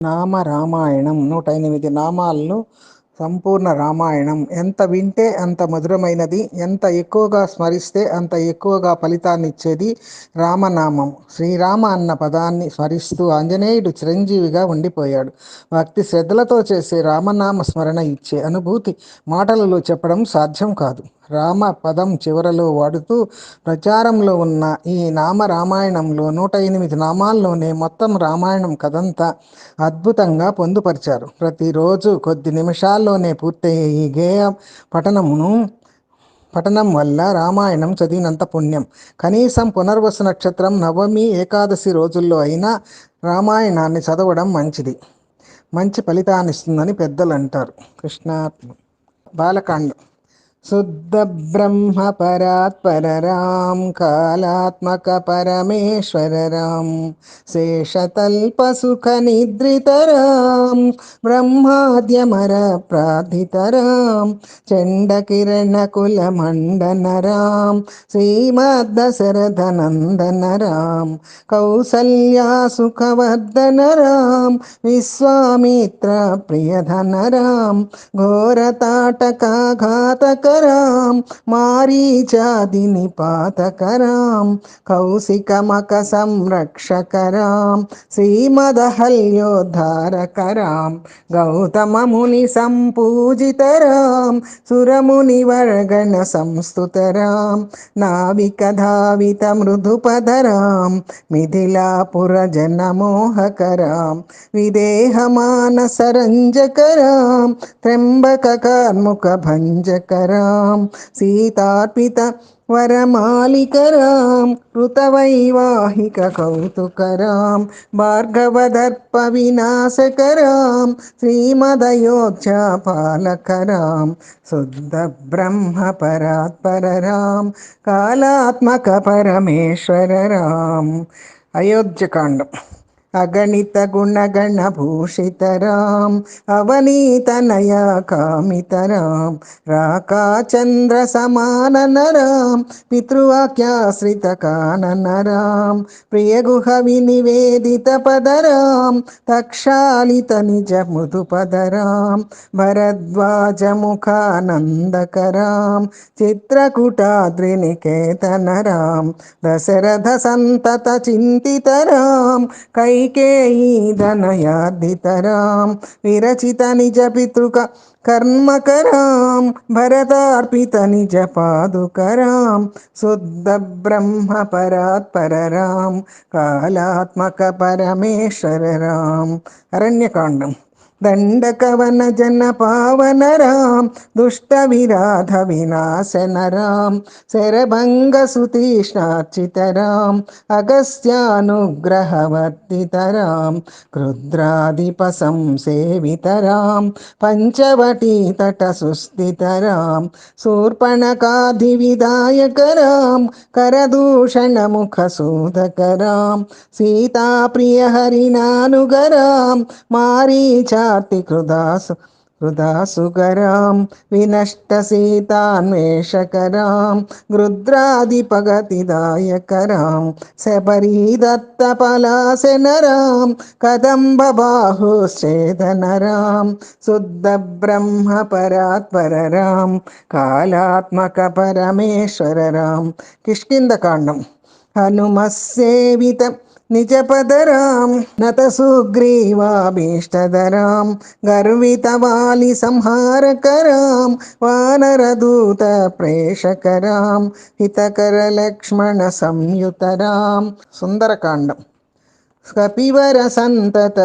నామ రామాయణం 108 నామాలను సంపూర్ణ రామాయణం. ఎంత వింటే అంత మధురమైనది, ఎంత ఎక్కువగా స్మరిస్తే అంత ఎక్కువగా ఫలితాన్నిచ్చేది రామనామం. శ్రీరామ అన్న పదాన్ని స్మరిస్తూ ఆంజనేయుడు చిరంజీవిగా ఉండిపోయాడు. భక్తి శ్రద్ధలతో చేసే రామనామ స్మరణ ఇచ్చే అనుభూతి మాటలలో చెప్పడం సాధ్యం కాదు. రామ పదం చివరలో వాడుతూ ప్రచారంలో ఉన్న ఈ నామ రామాయణంలో 108 నామాల్లోనే మొత్తం రామాయణం కథంతా అద్భుతంగా పొందుపరిచారు. ప్రతిరోజు కొద్ది నిమిషాల్లోనే పూర్తయ్యే ఈ గేయ పఠనం వల్ల రామాయణం చదివినంత పుణ్యం. కనీసం పునర్వసు నక్షత్రం, నవమి, ఏకాదశి రోజుల్లో అయినా రామాయణాన్ని చదవడం మంచి ఫలితాన్నిస్తుందని పెద్దలు అంటారు. కృష్ణాత్మ. బాలకాండం. శుద్ధ బ్రహ్మ పరాత్పర రాం, కాలాత్మక పరమేశ్వర రాం, శేషతల్ప సుఖ నిద్రిత రాం, బ్రహ్మాద్యమర ప్రార్థిత రాం, చండ కిరణ కుల మండన రాం, శ్రీమద్దశరథ నందన రాం, కౌసల్యా సుఖవర్ధన రాం, విశ్వామిత్ర ప్రియధన రాం, ఘోరతాటక ఘాతకరాం, మారీచాది నిపాతకరాం, కౌశికమక సంరక్షకరాం, శ్రీమదహల్యోద్ధారకరాం, గౌతమ ముని సంపూజితరాం, సురముని వర్గణ సంస్తుతరాం, నావిక ధావిత మృదుపదరాం, మిథిలాపుర జనమోహకరాం, విదేహ మానస రంజకరాం, త్ర్యంబక కార్ముక భంజకరాం, సీతార్పిత వరమాలికరాం, కృతవైవాహిక కౌతుకరాం, భార్గవదర్ప వినాశకరాం, శ్రీమదయోధ్యా పాలకరాం, శుద్ధ బ్రహ్మ పరాత్పరరాం, కాలాత్మక పరమేశ్వర రాం. అయోధ్యకాండం. అగణిత గుణగణ భూషితరాం, అవనీతనయ కామితరాం, రాకాచంద్ర సమాననరాం, పితృవాక్యాశ్రిత కాననరాం, ప్రియగుహ వినివేదిత పదరాం, తక్షాళిత నిజ మృదుపదరాం, భరద్వాజ ముఖానందకరాం, చిత్రకూటాద్రినికేతనరాం, దశరథ సంతత చింతితరాం, కైకేయీదనయార్దితరాం, విరచిత నిజ పితృక కర్మకరాం, భరతార్పిత నిజ పాదుకరాం, శుద్ధ బ్రహ్మ పరాత్పరరాం, కాలాత్మక పరమేశ్వర రాం. అరణ్యకాండం. దండకవన జన పావన రాం, దుష్ట విరాధ వినాశన రాం, శరభంగ సుతీష్ణార్చిత రాం, అగస్త్యానుగ్రహవర్తిత రాం, రుద్రాధిప సంసేవిత రాం, పంచవటీ తట సుస్థిత రాం, శూర్పణకాధి విదాయక రాం, కరదూషణ ముఖ సూదక రాం, సీతాప్రియ హరినానుగరాం, మారీచార్తి హృదాసుగరాం, వినష్ట సీతాన్వేషకరాం, గృద్రాదిపగతిదాయకరాం, శబరీదత్త పలాసనరాం, కదంబ బాహుశ్చేదనరాం, శుద్ధ బ్రహ్మ పరాత్పరరాం, కాలాత్మక పరమేశ్వర రాం. కిష్కింధకాండం. హనుమస్సేవిత నిజపదరాం, నత సుగ్రీవాభీష్టదరాం, గర్విత వాలి సంహారకరాం, వానరదూత ప్రేషకరాం, హితకర లక్ష్మణ సంయుతరాం. సుందరకాండం. కపివర సంతత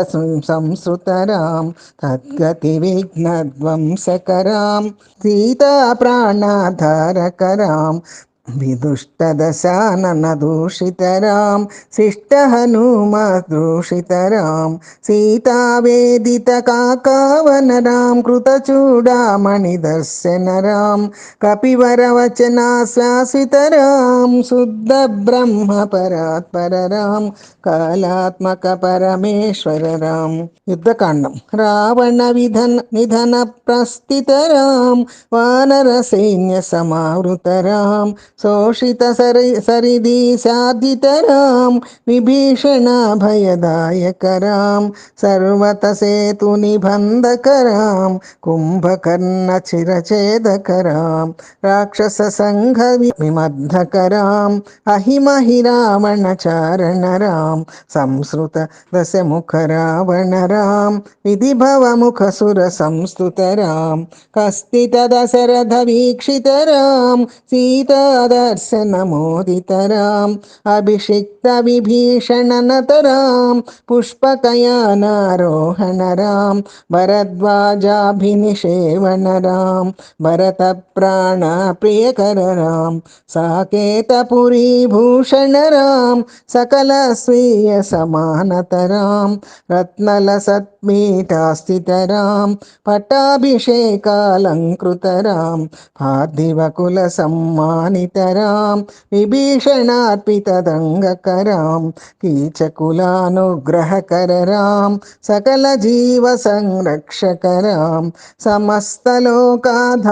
సంశ్రుతరాం, తద్గతి విఘ్నధ్వంసకరాం, సీతా ప్రాణాధారకరాం, విదుష్ట దశానన దూషితరాం, శిష్ట హనుమ దూషితరాం, సీతావేదిత కాకావనరాం, కృతచూడామణి దర్శనరాం, కపివర వచనాశ్వాసితరాం, శుద్ధ బ్రహ్మ పరాత్పరరాం, కాలాత్మక పరమేశ్వర రాం. యుద్ధకాండం. రావణ నిధన ప్రస్థితరాం, వానర సైన్య సమావృతరాం, శోషిత సరిదీశాదితరాం విభీషణ భయదాయకరాం సర్వత సేతు నిబంధకరాం కుంభకర్ణ చిరచేదకరాం రాక్షస సంఘ విమద్ధకరాం అహిమహి రావణ చారణరాం సంస్కృత దశముఖ రావణరాం విధిభవముఖ సుర సంస్థుతరాం కస్థిత దశరథ వీక్షితరాం సీతాదర్శనమోదితరాం అభిషిక్త విభీషణ నతరాం పుష్పకయానారోహణరాం భరద్వాజాభినిషేవణరాం భరత ప్రాణ ప్రియకరరాం సాకేతపురీ భూషణరాం సకల స్వీయ సమానతరాం రత్నల సత్పీఠాస్థితరాం పట్టాభిషేకాలంకృతరాం పార్థివకుల సమ్మానితరాం విభీషణార్పితదంగకరాం కీచకులానుగ్రహకరరాం సకల జీవ సంరక్షకరాం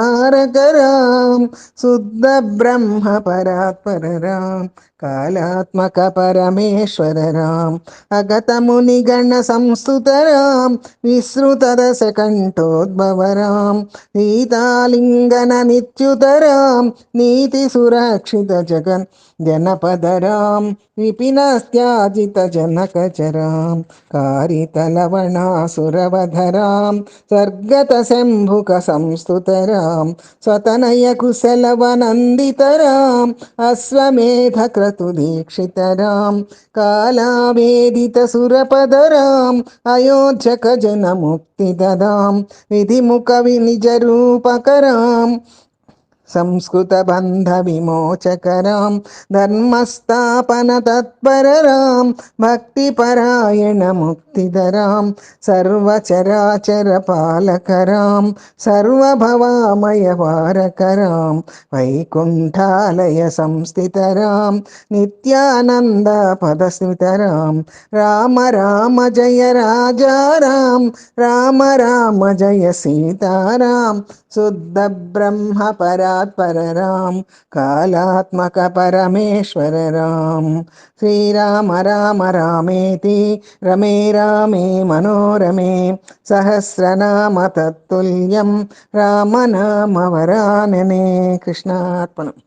సమస్తలోకాధారకరాం శుద్ధ బ్రహ్మ పరాత్పరరాం కాళాత్మక పరమేశ్వరరాం అగతమునిగణ సంస్థుతరాం విశ్రుత దశ కంఠోద్భవరాం సీతాలింగన నిత్యుతరాం నీతి సురక్షిత జగన్ జనపదరాం విపినస్త్యాజిత జనకచరాం కారితలవణాసురవధరాం స్వర్గత శంభుక సంస్థుతరాం స్వతనయ కుశలవనందితరాం అశ్వమేధ క్రతుదీక్షితరాం కాళావేదిత సురపదరాం అయోధ్యక జనముక్తిదదాం విధిముఖ వినిజ రూపకరాం సంస్కృత బంధ విమోచకరాం ధర్మస్థాపన తత్పరరాం భక్తిపరాయణ ముక్తిధరాం సర్వచరాచర పాలకరాం సర్వభవామయ వారకరాం వైకుంఠాలయ సంస్థితరాం నిత్యానంద పదస్మితరాం రామ రామ జయ రాజా రాం రామ రామ జయ సీతారాం శుద్ధ బ్రహ్మ పరాత్పరరాం కాళాత్మక పరమేశ్వర రాం శ్రీరామ రామ రామేతి రమే రామే మనోరమే సహస్రనామ తత్తుల్యం రామనామ వరాననే. కృష్ణార్పణం.